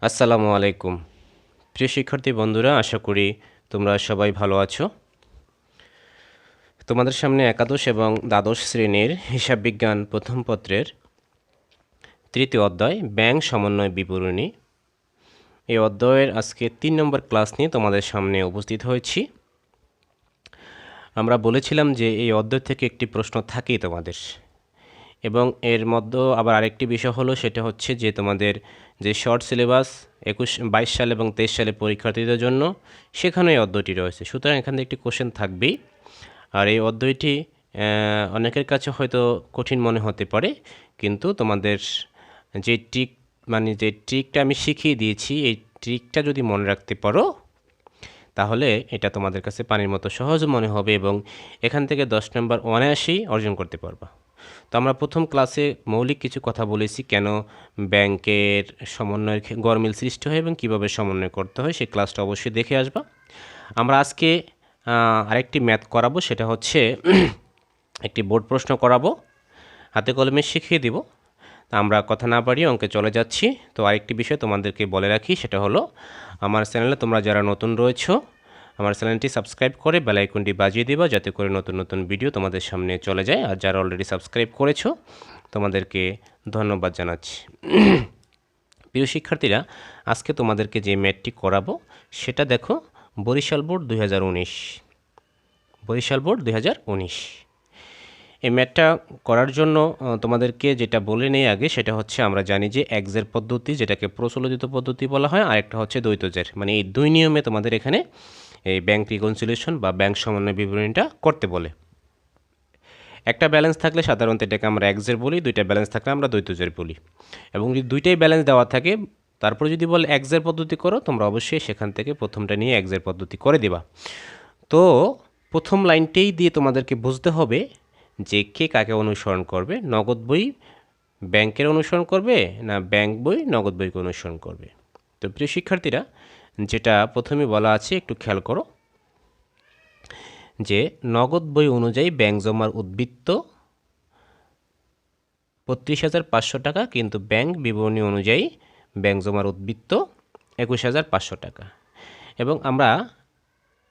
আসসালামু আলাইকুম প্রিয় শিক্ষার্থী বন্ধুরা, আশা করি তোমরা সবাই ভালো আছো। তোমাদের সামনে একাদশ এবং দ্বাদশ শ্রেণীর হিসাব বিজ্ঞান প্রথম পত্রের তৃতীয় অধ্যায় ব্যাংক সমন্বয় বিবরণী, এই অধ্যায়ের আজকে 3 নম্বর ক্লাস নিয়ে তোমাদের সামনে উপস্থিত হয়েছি। আমরা বলেছিলাম যে এই অধ্যায় থেকে একটি প্রশ্ন থাকেই তোমাদের, এবং এর মধ্যে আবার আরেকটি বিষয় হলো, সেটা হচ্ছে যে তোমাদের যে শর্ট সিলেবাস 22 সাল এবং 23 সালে পরীক্ষার্থীদের জন্য সেখানে এই অধ্যায়টি রয়েছে। সুতরাং এখান থেকে একটি কোশ্চেন থাকবেই। আর এই অধ্যায়টি অনেকের কাছে হয়তো কঠিন মনে হতে পারে, কিন্তু তোমাদের যে ট্রিকটা আমি শিখিয়ে দিয়েছি, এই ট্রিকটা যদি মনে রাখতে পারো তাহলে এটা তোমাদের কাছে পানির মতো সহজ মনে হবে এবং এখান থেকে 10 নম্বর অনায়াসেই অর্জন করতে পারবা। তো আমরা প্রথম ক্লাসে মৌলিক কিছু কথা বলেছি, কেন ব্যাংকের সমন্বয়ের গরমিল সৃষ্টি হয় এবং কীভাবে সমন্বয় করতে হয়, সেই ক্লাসটা অবশ্যই দেখে আসবা। আমরা আজকে আরেকটি ম্যাথ করাবো, সেটা হচ্ছে একটি বোর্ড প্রশ্ন করাবো, হাতে কলমে শিখিয়ে দিব। আমরা কথা না বাড়িয়ে অঙ্কে চলে যাচ্ছি। তো আরেকটি বিষয় তোমাদেরকে বলে রাখি, সেটা হলো আমার চ্যানেলে তোমরা যারা নতুন রয়েছো, আমার চ্যানেলটি সাবস্ক্রাইব করে বেল আইকনটি বাজিয়ে দিবা, যাতে করে নতুন নতুন ভিডিও তোমাদের সামনে চলে যায়। আর যারা অলরেডি সাবস্ক্রাইব করেছো তোমাদেরকে ধন্যবাদ জানাচ্ছি। প্রিয় শিক্ষার্থীরা, আজকে তোমাদেরকে যে ম্যাথটি করাবো সেটা দেখো, বরিশাল বোর্ড 2019, বরিশাল বোর্ড 2019। এই ম্যাথটা করার জন্য তোমাদেরকে যেটা বলে নেই আগে, সেটা হচ্ছে আমরা জানি যে একজের পদ্ধতি, যেটাকে প্রচলিত পদ্ধতি বলা হয়, আর একটা হচ্ছে দ্বৈতজের। মানে এই দুই নিয়মে তোমাদের এখানে এই ব্যাংক রিকনসিলিয়েশন বা ব্যাংক সমন্বয় বিবরণীটা করতে বলে। একটা ব্যালেন্স থাকলে সাধারণত এটাকে আমরা একজের বলি, দুইটা ব্যালেন্স থাকলে আমরা দ্বৈতজের বলি। এবং যদি দুইটাই ব্যালেন্স দেওয়া থাকে, তারপরে যদি বলে একজের পদ্ধতি করো, তোমরা অবশ্যই সেখান থেকে প্রথমটা নিয়ে একজের পদ্ধতি করে দিবা। তো প্রথম লাইনটাই দিয়ে তোমাদেরকে বুঝতে হবে যে কে কাকে অনুসরণ করবে, নগদ বই ব্যাংকের অনুসরণ করবে না ব্যাংক বই নগদ বইকে অনুসরণ করবে। তো প্রিয় শিক্ষার্থীরা, যেটা প্রথমে বলা আছে একটু খেয়াল করো, যে নগদ বই অনুযায়ী ব্যাংক জমার উদ্বৃত্ত 32,500 টাকা, কিন্তু ব্যাংক বিবরণী অনুযায়ী ব্যাংক জমার উদ্বৃত্ত 21,500 টাকা। এবং আমরা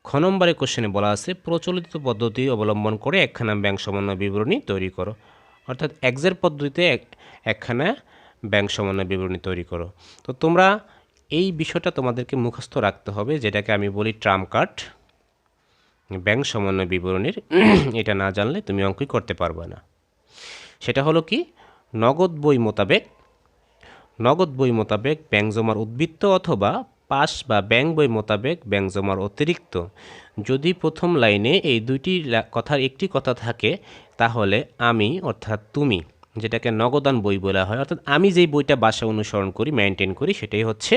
খ নম্বরের কোশ্চেনে বলা আছে প্রচলিত পদ্ধতি অবলম্বন করে একখানা ব্যাংক সমন্বয় বিবরণী তৈরি করো, অর্থাৎ একজের পদ্ধতিতে একখানা ব্যাংক সমন্বয় বিবরণী তৈরি করো। তো তোমরা এই বিষয়টা তোমাদেরকে মুখস্থ রাখতে হবে, যেটাকে আমি বলি ট্রাম্প কার্ড ব্যাংক সমন্বয় বিবরণীর। এটা না জানলে তুমি অঙ্কই করতে পারবে না। সেটা হলো কি, নগদ বই মোতাবেক ব্যাংক জমার উদ্বৃত্ত অথবা পাস বা ব্যাংক বই মোতাবেক ব্যাংক জমার অতিরিক্ত। যদি প্রথম লাইনে এই দুইটি কথার একটি কথা থাকে, তাহলে আমি অর্থাৎ তুমি, যেটাকে নগদান বই বলা হয়, অর্থাৎ আমি যেই বইটা বাসা অনুসরণ করি, মেনটেন করি, সেটাই হচ্ছে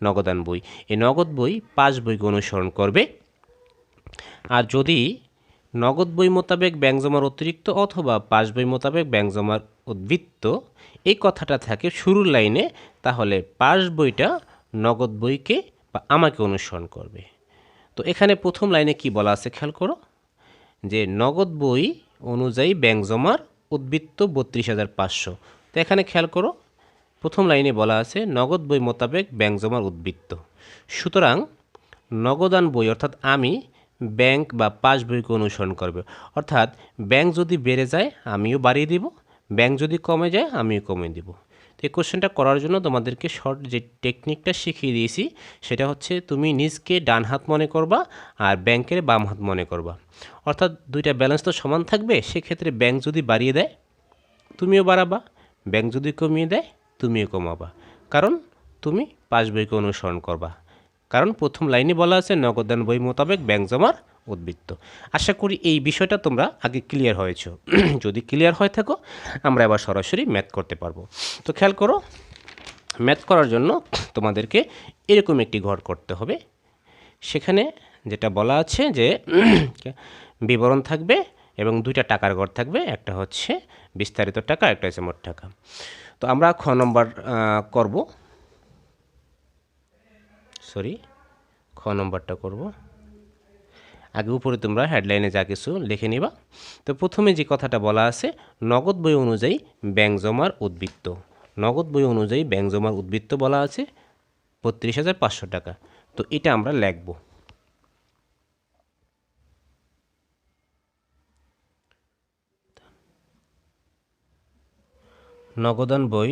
নগদান বই। এই নগদ বই পাস বইকে অনুসরণ করবে। আর যদি নগদ বই মোতাবেক ব্যাংক জমার অতিরিক্ত অথবা পাস বই মোতাবেক ব্যাংক জমার উদ্বৃত্ত এই কথাটা থাকে শুরুর লাইনে, তাহলে পাস বইটা নগদ বইকে বা আমাকে অনুসরণ করবে। তো এখানে প্রথম লাইনে কি বলা আছে খেয়াল করো, যে নগদ বই অনুযায়ী ব্যাংক জমার উদ্বৃত্ত 32,500। তো এখানে খেয়াল করো, প্রথম লাইনে বলা আছে নগদ বই মোতাবেক ব্যাংক জমার উদ্বৃত্ত। সুতরাং নগদান বই অর্থাৎ আমি ব্যাংক বা পাস বইকে অনুসরণ করবে, অর্থাৎ ব্যাংক যদি বেড়ে যায় আমিও বাড়িয়ে দিব, ব্যাংক যদি কমে যায় আমিও কমে দিব। তো এই কোশ্চেনটা করার জন্য তোমাদেরকে শর্ট যে টেকনিকটা শিখিয়ে দিয়েছি, সেটা হচ্ছে তুমি নিজকে ডান হাত মনে করবা আর ব্যাংকের বাম হাত মনে করবা, অর্থাৎ দুইটা ব্যালেন্স তো সমান থাকবে। সেক্ষেত্রে ব্যাংক যদি বাড়িয়ে দেয় তুমিও বাড়াবা, ব্যাংক যদি কমিয়ে দেয় তুমিও কমাবা, কারণ তুমি পাস বইকে অনুসরণ করবা। কারণ প্রথম লাইনে বলা আছে নগদান বই মোতাবেক ব্যাংক জমার উদ্বৃত্ত। আশা করি এই বিষয়টা তোমরা আগে ক্লিয়ার হয়েছো। যদি ক্লিয়ার হয়ে থাকো, আমরা এবার সরাসরি ম্যাথ করতে পারবো। তো খেয়াল করো, ম্যাথ করার জন্য তোমাদেরকে এরকম একটি ঘর করতে হবে। সেখানে যেটা বলা আছে যে বিবরণ থাকবে এবং দুইটা টাকার ঘর থাকবে, একটা হচ্ছে বিস্তারিত টাকা, একটা হচ্ছে মোট টাকা। তো আমরা খ নম্বর করব, খ নম্বরটা করব। আগে উপরে তোমরা হেডলাইনে যা কিছু লিখে নিবা। তো প্রথমে যে কথাটা বলা আছে নগদ বই অনুযায়ী ব্যাংক জমার উদ্বৃত্ত, নগদ বই অনুযায়ী ব্যাংক জমার উদ্বৃত্ত বলা আছে। 32,500 টাকা। তো এটা আমরা লিখব। নগদান বই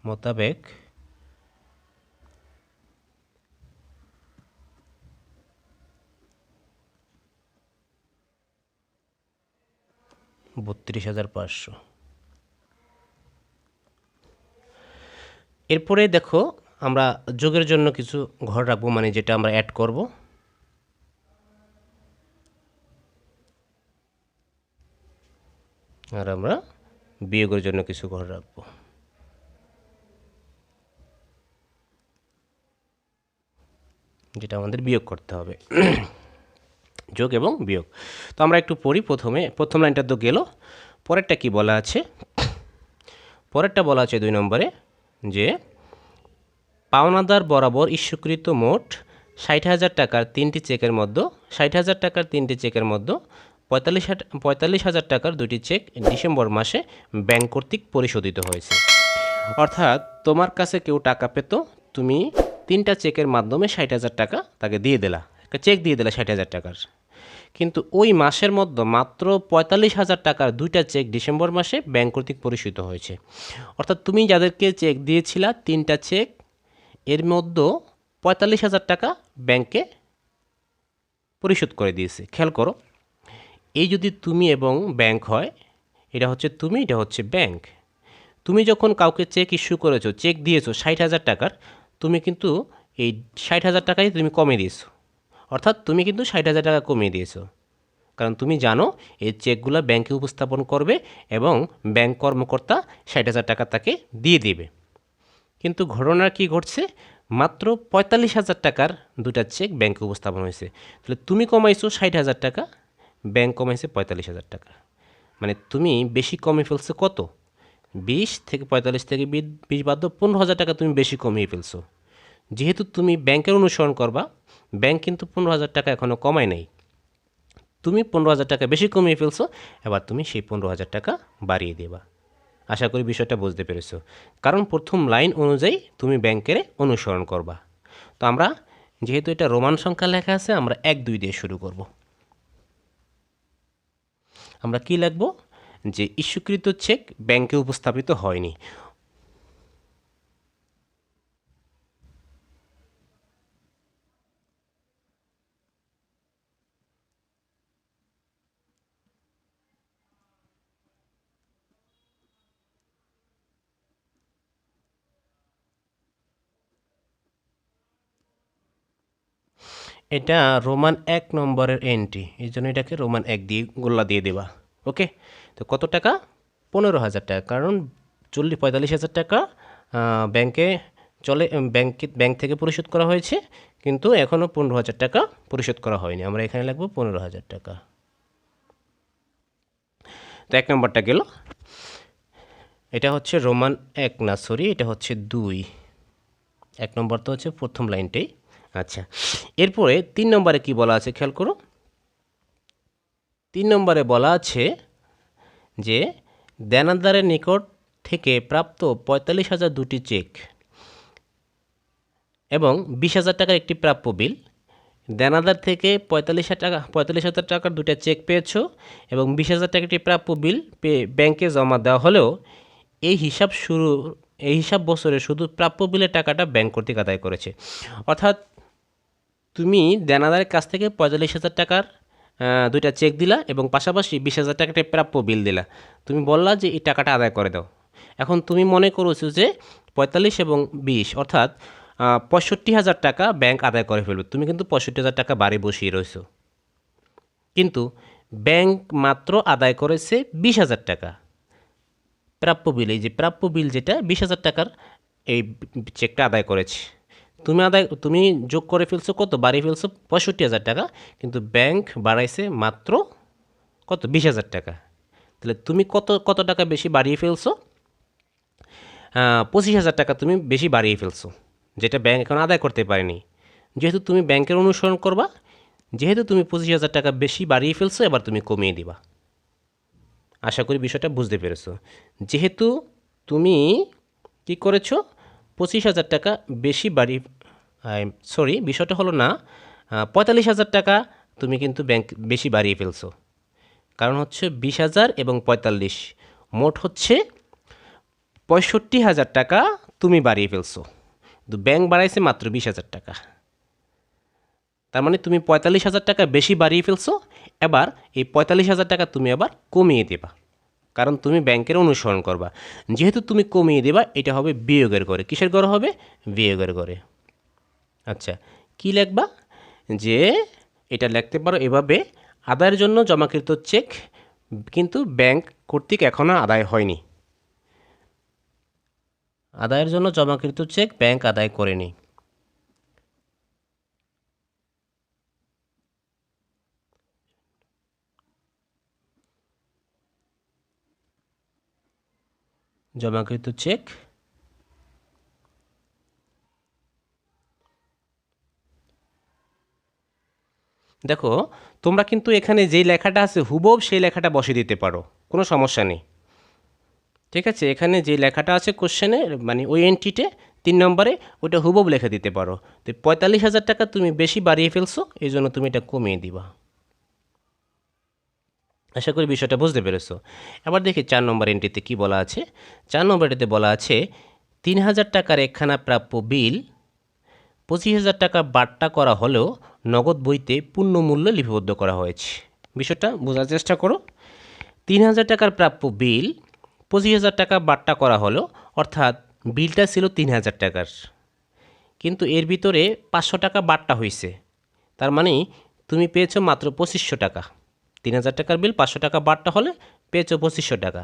মোতাবেক 32,500। এরপরে দেখো আমরা যোগের জন্য কিছু ঘর রাখবো, মানে যেটা আমরা অ্যাড করব। আর আমরা বিয়োগের জন্য কিছু ঘর রাখবো। যেটা আমাদের বিয়োগ করতে হবে। যোগ এবং বিয়োগ। তো আমরা একটু পড়ি। প্রথম লাইনটা তো গেল, পরেরটা কি বলা আছে? পরেরটা বলা আছে 2 নম্বরে যে পাওনাদার বরাবর ইস্যুকৃত মোট 60,000 টাকার 3টি চেকের মধ্যে 60,000 টাকার 3টি চেকের মধ্যে 45,000 টাকার 2টি চেক ডিসেম্বর মাসে ব্যাংক কর্তৃক পরিশোধিত হয়েছে। অর্থাৎ তোমার কাছে কেউ টাকা পেত, তুমি 3টা চেকের মাধ্যমে 60,000 টাকা তাকে দিয়ে দিলা, একটা চেক দিয়ে দিলা 60,000 টাকার। কিন্তু ওই মাসের মধ্যে মাত্র 45,000 টাকার 2টা চেক ডিসেম্বর মাসে ব্যাংক কর্তৃক পরিশোধিত হয়েছে। অর্থাৎ তুমি যাদেরকে চেক দিয়েছিলা 3টা চেক, এর মধ্যে 45,000 টাকা ব্যাংকে পরিশোধ করে দিয়েছে। খেয়াল করো, এই যদি তুমি এবং ব্যাংক হয়, এটা হচ্ছে তুমি, এটা হচ্ছে ব্যাংক। তুমি যখন কাউকে চেক ইস্যু করেছো, চেক দিয়েছো 60,000 টাকার, তুমি কিন্তু এই 60,000 টাকাই তুমি কমিয়ে দিয়েছো। অর্থাৎ তুমি কিন্তু 60,000 টাকা কমিয়ে দিয়েছো, কারণ তুমি জানো এই চেকগুলো ব্যাংকে উপস্থাপন করবে এবং ব্যাংক কর্মকর্তা 60,000 টাকা তাকে দিয়ে দেবে। কিন্তু ঘটনা কি ঘটছে? মাত্র 45,000 টাকার 2টা চেক ব্যাংকে উপস্থাপন হয়েছে। তাহলে তুমি কমাইছো 60,000 টাকা, ব্যাংক কমাইছে 45,000 টাকা। মানে তুমি বেশি কমে ফেলছো কত? 20 থেকে 45 থেকে 20 বাদ 15,000 টাকা তুমি বেশি কমিয়ে ফেলছো। যেহেতু তুমি ব্যাংকের অনুসরণ করবা, ব্যাংক কিন্তু 15,000 টাকা এখনও কমায় নাই, তুমি 15,000 টাকা বেশি কমিয়ে ফেলছো, এবার তুমি সেই 15,000 টাকা বাড়িয়ে দেবা। আশা করি বিষয়টা বুঝতে পেরেছো, কারণ প্রথম লাইন অনুযায়ী তুমি ব্যাংকের অনুসরণ করবা। তো আমরা যেহেতু এটা রোমান সংখ্যা লেখা আছে, আমরা 1 2 দিয়ে শুরু করব। আমরা কি লিখব? যে ইস্যুকৃত চেক ব্যাংকে উপস্থাপিত হয়নি। এটা রোমান 1 নম্বরের এন্ট্রি, এই জন্য এটাকে রোমান 1 দিয়ে গোল্লা দিয়ে দেবা। ওকে, তো কত টাকা? 15,000 টাকা, কারণ 45,000 টাকা ব্যাংকে চলে, ব্যাংক থেকে পরিশোধ করা হয়েছে, কিন্তু এখনও 15,000 টাকা পরিশোধ করা হয়নি। আমরা এখানে লিখব 15,000 টাকা। তো 1 নম্বরটা গেল। এটা হচ্ছে রোমান 1 না, সরি, এটা হচ্ছে 2। 1 নম্বর তো হচ্ছে প্রথম লাইনটাই। আচ্ছা, এরপরে 3 নম্বরে কি বলা আছে খেয়াল করো। 3 নম্বরে বলা আছে যে দেনাদারের নিকট থেকে প্রাপ্ত 45,000 2টি চেক এবং 20,000 টাকার একটি প্রাপ্য বিল। দেনাদার থেকে 45,000 টাকার 2টা চেক পেয়েছো এবং 20,000 টাকার একটি প্রাপ্য বিল ব্যাংকে জমা দেওয়া হলেও এই হিসাব বছরে শুধু প্রাপ্য বিলের টাকাটা ব্যাংক কর্তৃক আদায় করেছে। অর্থাৎ তুমি দেনাদারের কাছ থেকে 45,000 টাকার 2টা চেক দিলা এবং পাশাপাশি 20,000 টাকার একটা প্রাপ্য বিল দিলা। তুমি বললা যে এই টাকাটা আদায় করে দাও। এখন তুমি মনে করছো যে 45 এবং 20 অর্থাৎ 65,000 টাকা ব্যাংক আদায় করে ফেলবে। তুমি কিন্তু 65,000 টাকা বাড়ি বসিয়ে রয়েছো, কিন্তু ব্যাংক মাত্র আদায় করেছে 20,000 টাকা প্রাপ্য বিল। এই যে প্রাপ্য বিল যেটা 20,000 টাকার এই চেকটা আদায় করেছে, তুমি যোগ করে ফেলছো কত? বাড়িয়ে ফেলছো 65,000 টাকা, কিন্তু ব্যাংক বাড়াইছে মাত্র কত? 20,000 টাকা। তাহলে তুমি কত টাকা বেশি বাড়িয়ে ফেলছো? 25,000 টাকা তুমি বেশি বাড়িয়ে ফেলছো, যেটা ব্যাংক এখন আদায় করতে পারেনি। যেহেতু তুমি ব্যাংকের অনুসরণ করবা, যেহেতু তুমি 25,000 টাকা বেশি বাড়িয়ে ফেলছো, এবার তুমি কমিয়ে দিবা। আশা করি বিষয়টা বুঝতে পেরেছো। যেহেতু তুমি কি করেছো, 25,000 টাকা বেশি বাড়ি, সরি বিষয়টা হলো না, 45,000 টাকা তুমি কিন্তু ব্যাংক বেশি বাড়িয়ে ফেলছো। কারণ হচ্ছে 20,000 এবং 45, মোট হচ্ছে 65,000 টাকা তুমি বাড়িয়ে ফেলছো, কিন্তু ব্যাংক বাড়াইছে মাত্র 20,000 টাকা। তার মানে তুমি 45,000 টাকা বেশি বাড়িয়ে ফেলছো। এবার এই 45,000 টাকা তুমি আবার কমিয়ে দেবা, কারণ তুমি ব্যাংকের অনুসরণ করবা। যেহেতু তুমি কমিয়ে দেবা, এটা হবে বিয়োগের ঘরে। কিসের ঘরে হবে? বিয়োগের ঘরে। আচ্ছা, কি লিখবা? যে এটা লিখতে পারো এভাবে, আদায়ের জন্য জমাকৃত চেক কিন্তু ব্যাংক কর্তৃক এখনও আদায় হয়নি। আদায়ের জন্য জমাকৃত চেক ব্যাংক আদায় করেনি। জমাকৃত চেক দেখো, তোমরা কিন্তু এখানে যেই লেখাটা আছে হুবহু সেই লেখাটা বসে দিতে পারো, কোনো সমস্যা নেই। ঠিক আছে, এখানে যে লেখাটা আছে কোশ্চেনে, মানে ওই এন্ট্রিতে 3 নম্বরে, ওইটা হুবহু লিখে দিতে পারো। তো 45,000 টাকা তুমি বেশি বাড়িয়ে ফেলছো, এই জন্য তুমি এটা কমিয়ে দিবা। আশা করি বিষয়টা বুঝতে পেরেছো। এবার দেখি 4 নম্বর এন্ট্রিতে কি বলা আছে। 4 নম্বরেতে বলা আছে 3,000 টাকার একখানা প্রাপ্য বিল 25,000 টাকা বাট্টা করা হলেও নগদ বইতে পূর্ণ মূল্য লিপিবদ্ধ করা হয়েছে। বিষয়টা বোঝার চেষ্টা করো। 3,000 টাকার প্রাপ্য বিল 25,000 টাকা বাট্টা করা হলো, অর্থাৎ বিলটা ছিল 3,000 টাকার, কিন্তু এর ভিতরে 500 টাকা বাট্টা হয়েছে। তার মানে তুমি পেয়েছো মাত্র 2500 টাকা। 3,000 টাকার বিল 500 টাকা বাট্টা হলে পেয়েছো 2500 টাকা,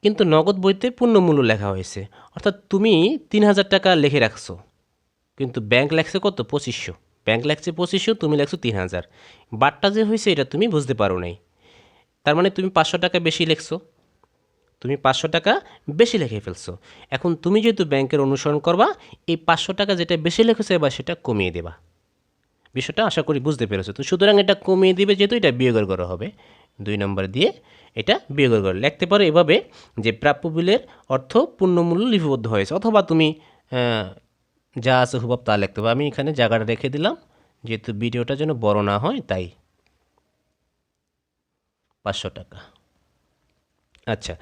কিন্তু নগদ বইতে পূর্ণ মূল্য লেখা হয়েছে। অর্থাৎ তুমি 3,000 টাকা লিখে রাখছো, কিন্তু ব্যাংক লেখছে কত? 2500। ব্যাংক লেখছে 2500, তুমি লেখছো 3,000। বাট্টা যে হয়েছে এটা তুমি বুঝতে পারো নাই। তার মানে তুমি 500 টাকা বেশি লিখছো, তুমি 500 টাকা বেশি লিখে ফেলছো। এখন তুমি যেহেতু ব্যাংকের অনুসরণ করবা, এই 500 টাকা যেটা বেশি লিখেছো এবার সেটা কমিয়ে দেবা। বিষয়টা আশা করি বুঝতে পেরেছো। তো সুতরাং এটা কমিয়ে দিবে, যেহেতু এটা বিয়োগের ঘরে হবে। 2 নম্বর দিয়ে এটা বিয়োগের ঘরে লিখতে পারো এভাবে, যে প্রাপ্য বিলের অর্থ পূর্ণমূল্য লিপিবদ্ধ হয়েছে, অথবা তুমি যা আছে হুবহু তা লিখতে পারো। আমি এখানে জায়গাটা রেখে দিলাম, যেহেতু ভিডিওটা যেন বড় না হয় তাই। 500 টাকা। আচ্ছা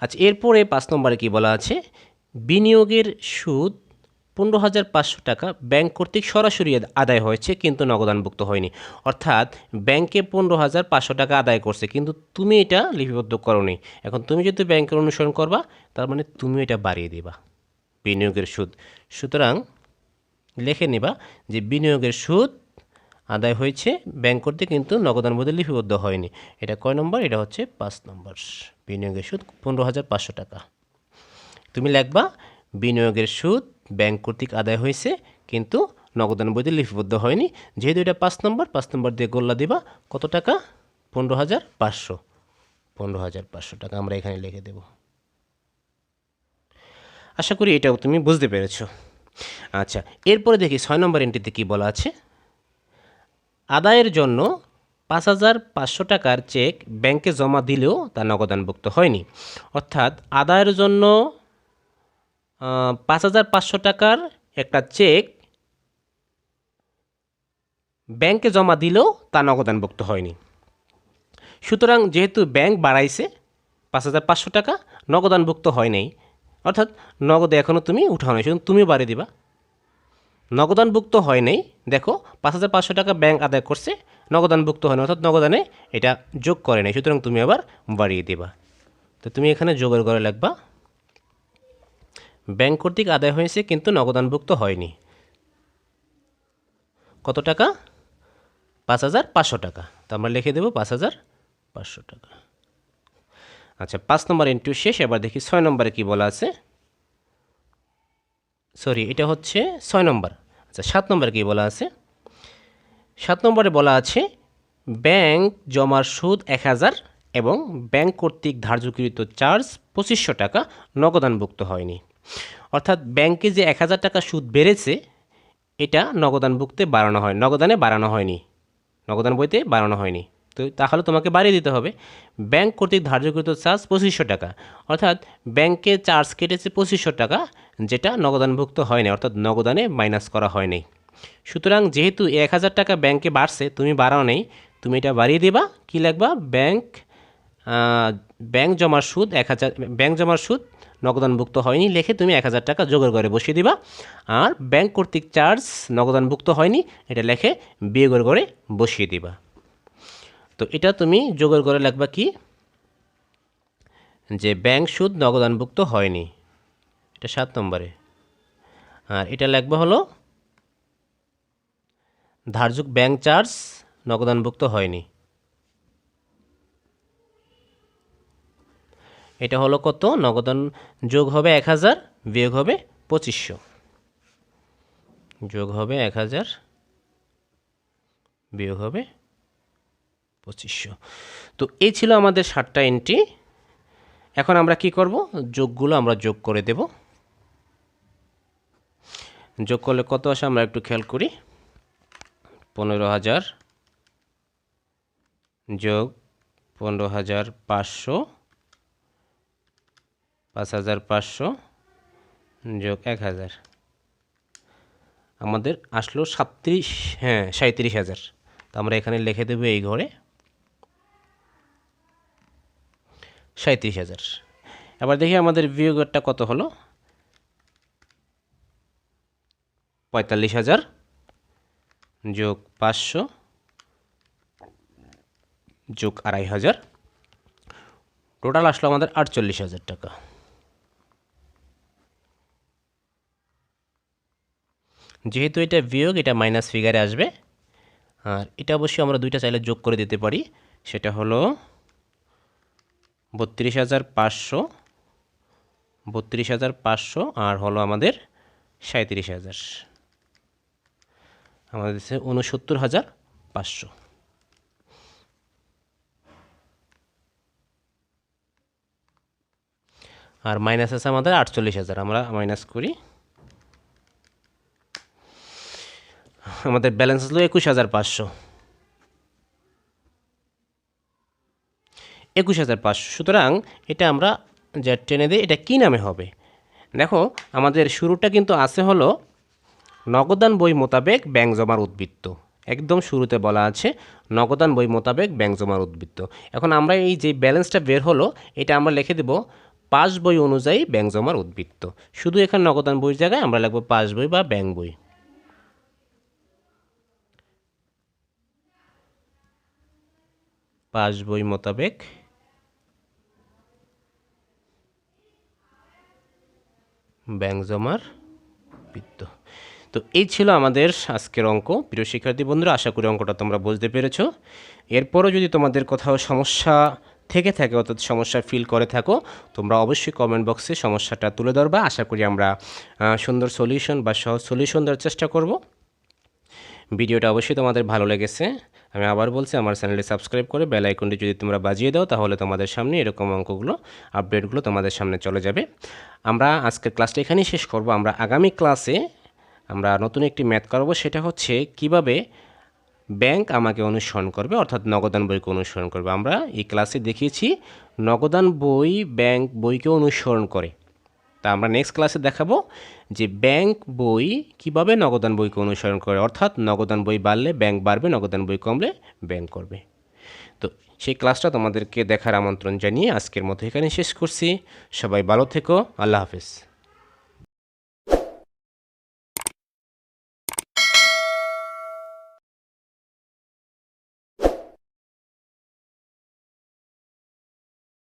আচ্ছা, এরপরে 5 নম্বরে কি বলা আছে, বিনিয়োগের সুদ 15,500 টাকা ব্যাংক কর্তৃক সরাসরি আদায় হয়েছে, কিন্তু নগদানভুক্ত হয়নি। অর্থাৎ ব্যাংকে 15,500 টাকা আদায় করছে, কিন্তু তুমি এটা লিপিবদ্ধ করোনি। এখন তুমি যদি ব্যাংকের অনুসরণ করবা, তার মানে তুমি এটা বাড়িয়ে দিবা বিনিয়োগের সুদ। সুতরাং লিখে নেবা যে বিনিয়োগের সুদ আদায় হয়েছে ব্যাংক কর্তৃক, কিন্তু নগদান বদলে লিপিবদ্ধ হয়নি। এটা কয় নম্বর? এটা হচ্ছে 5 নম্বর। বিনিয়োগের সুদ 15,500 টাকা। তুমি লিখবা বিনিয়োগের সুদ ব্যাংক কর্তৃক আদায় হয়েছে, কিন্তু নগদান বইতে লিপিবদ্ধ হয়নি। যেহেতু এটা 5 নম্বর, 5 নম্বর দিয়ে গোল্লা দিবা। কত টাকা? 15,500। 15,500 টাকা আমরা এখানে লিখে দেব। আশা করি এটাও তুমি বুঝতে পেরেছো। আচ্ছা, এরপরে দেখি 6 নম্বর এন্ট্রিতে কি বলা আছে। আদায়ের জন্য 5,500 টাকার চেক ব্যাংকে জমা দিলেও তা নগদানভুক্ত হয়নি। অর্থাৎ আদায়ের জন্য 5,500 টাকার একটা চেক ব্যাংকে জমা দিলেও তা নগদানভুক্ত হয়নি। সুতরাং যেহেতু ব্যাংক বাড়াইছে 5,500 টাকা, নগদানভুক্ত হয় নাই, অর্থাৎ নগদে এখনও তুমি উঠাও নাই, শুধু তুমি বাড়িয়ে দিবা। নগদানভুক্ত হয় নাই, দেখো 5,500 টাকা ব্যাংক আদায় করছে, নগদানভুক্ত হয় না, অর্থাৎ নগদানে এটা যোগ করে নাই, সুতরাং তুমি আবার বাড়িয়ে দেবা। তো তুমি এখানে যোগের ঘরে লিখবা ব্যাংক কর্তৃক আদায় হয়েছে কিন্তু নগদানভুক্ত হয়নি। কত টাকা? 5,500 টাকা। তো আমরা লিখে দেবো 5,500 টাকা। আচ্ছা, 5 নম্বর এন্ট্রি শেষ। এবার দেখি 6 নম্বরে কি বলা আছে। সরি, এটা হচ্ছে 6 নম্বর। আচ্ছা, 7 নম্বরে কি বলা আছে। 7 নম্বরে বলা আছে ব্যাংক জমার সুদ 1,000 এবং ব্যাংক কর্তৃক ধার্যকৃত চার্জ 2,500 টাকা নগদানভুক্ত হয়নি। অর্থাৎ ব্যাংকে যে 1,000 টাকা সুদ বেড়েছে, এটা নগদানভুক্তে বাড়ানো হয়, নগদানে বাড়ানো হয়নি, নগদান বইতে বাড়ানো হয়নি। তো তাহলে তোমাকে বাড়িয়ে দিতে হবে। ব্যাংক কর্তৃক ধার্যকৃত চার্জ 2500 টাকা, অর্থাৎ ব্যাংকে চার্জ কেটেছে 2500 টাকা, যেটা নগদানভুক্ত হয়নি, অর্থাৎ নগদানে মাইনাস করা হয়নি। সুতরাং যেহেতু 1000 টাকা ব্যাংকে বাড়ছে, তুমি বাড়াও নেই, তুমি এটা বাড়িয়ে দিবা। কি লিখবা? ব্যাংক জমার সুদ 1000, ব্যাংক জমার সুদ নগদানভুক্ত হয়নি লিখে তুমি 1000 টাকা যোগের ঘরে বসিয়ে দিবা। আর ব্যাংক কর্তৃক চার্জ নগদানভুক্ত হয়নি এটা লিখে বিয়োগের ঘরে বসিয়ে দিবা। তো এটা তুমি যোগের ঘরে লিখবা কি, যে ব্যাংক সুদ নগদানভুক্ত হয়নি, এটা 7 নম্বরে। আর এটা লিখবা হলো ধার্য ব্যাংক চার্জ নগদানভুক্ত হয়নি। এটা হলো কত? নগদান যোগ হবে 1000, বিয়োগ হবে 2500। যোগ হবে 1000, বিয়োগ হবে 2500। তো এই ছিল আমাদের 7টা এন্ট্রি। এখন আমরা কি করব? যোগগুলো আমরা যোগ করে দেব। যোগ করলে কত আসে আমরা একটু খেয়াল করি। 15000 যোগ 15500, 5500 যোগ 1000, আমাদের আসলো 37,000। তো আমরা এখানে লিখে দেব এই ঘরে 37,000। এবার দেখি আমাদের বিয়োগটা কত হলো। 45,000 যোগ 500 যোগ 2500, টোটাল আসলো আমাদের 48,000 টাকা। যেহেতু এটা বিয়োগ, এটা মাইনাস ফিগারে আসবে। আর এটা অবশ্যই আমরা দুইটা চাইলে যোগ করে দিতে পারি। সেটা হলো 32,500 আর হলো আমাদের 37,000, আমাদের দিচ্ছে 69,500। আর মাইনাস আছে আমাদের 48,000, আমরা মাইনাস করি। আমাদের ব্যালেন্স হলো 21,500। 21,500। সুতরাং এটা আমরা যা টেনে দিই, এটা কি নামে হবে? দেখো আমাদের শুরুটা কিন্তু আছে হলো নগদান বই মোতাবেক ব্যাংক জমার উদ্বৃত্ত। একদম শুরুতে বলা আছে নগদান বই মোতাবেক ব্যাংক জমার উদ্বৃত্ত। এখন আমরা এই যে ব্যালেন্সটা বের হলো, এটা আমরা লিখে দেব পাস বই অনুযায়ী ব্যাংক জমার উদ্বৃত্ত। শুধু এখানে নগদান বইয়ের জায়গায় আমরা লিখব পাস বই বা ব্যাংক বই। পাস বই মোতাবেক ব্যাংক জমার উদ্বৃত্ত। তো এই ছিল আমাদের আজকের অঙ্ক। প্রিয় শিক্ষার্থী বন্ধুরা, আশা করি অঙ্কটা তোমরা বুঝতে পেরেছো। এরপরও যদি তোমাদের কোথাও সমস্যা থেকে থাকে, অর্থাৎ সমস্যা ফিল করে থাকো, তোমরা অবশ্যই কমেন্ট বক্সে সমস্যাটা তুলে ধরবা। আশা করি আমরা সুন্দর সলিউশন বা সহজ সলিউশন দেওয়ার চেষ্টা করব। ভিডিওটা অবশ্যই তোমাদের ভালো লেগেছে। আমি আবার বলছি, আমার চ্যানেলটি সাবস্ক্রাইব করে বেল আইকনটি যদি তোমরা বাজিয়ে দাও, তাহলে তোমাদের সামনে এরকম অঙ্কগুলো, আপডেটগুলো তোমাদের সামনে চলে যাবে। আমরা আজকের ক্লাসটা এখানেই শেষ করব। আমরা আগামী ক্লাসে আমরা নতুন একটি ম্যাথ করাবো। সেটা হচ্ছে কিভাবে ব্যাংক আমাকে অনুসরণ করবে, অর্থাৎ নগদান বইকে অনুসরণ করবে। আমরা এই ক্লাসে দেখিয়েছি নগদান বই ব্যাংক বইকে অনুসরণ করে। তা আমরা নেক্সট ক্লাসে দেখাবো যে ব্যাংক বই কিভাবে নগদান বইকে অনুসরণ করে, অর্থাৎ নগদান বই বাড়লে ব্যাংক বাড়বে, নগদান বই কমলে ব্যাংক করবে। তো সেই ক্লাসটা তোমাদেরকে দেখার আমন্ত্রণ জানিয়ে আজকের মতো এখানে শেষ করছি। সবাই ভালো থেকো। আল্লাহ হাফেজ।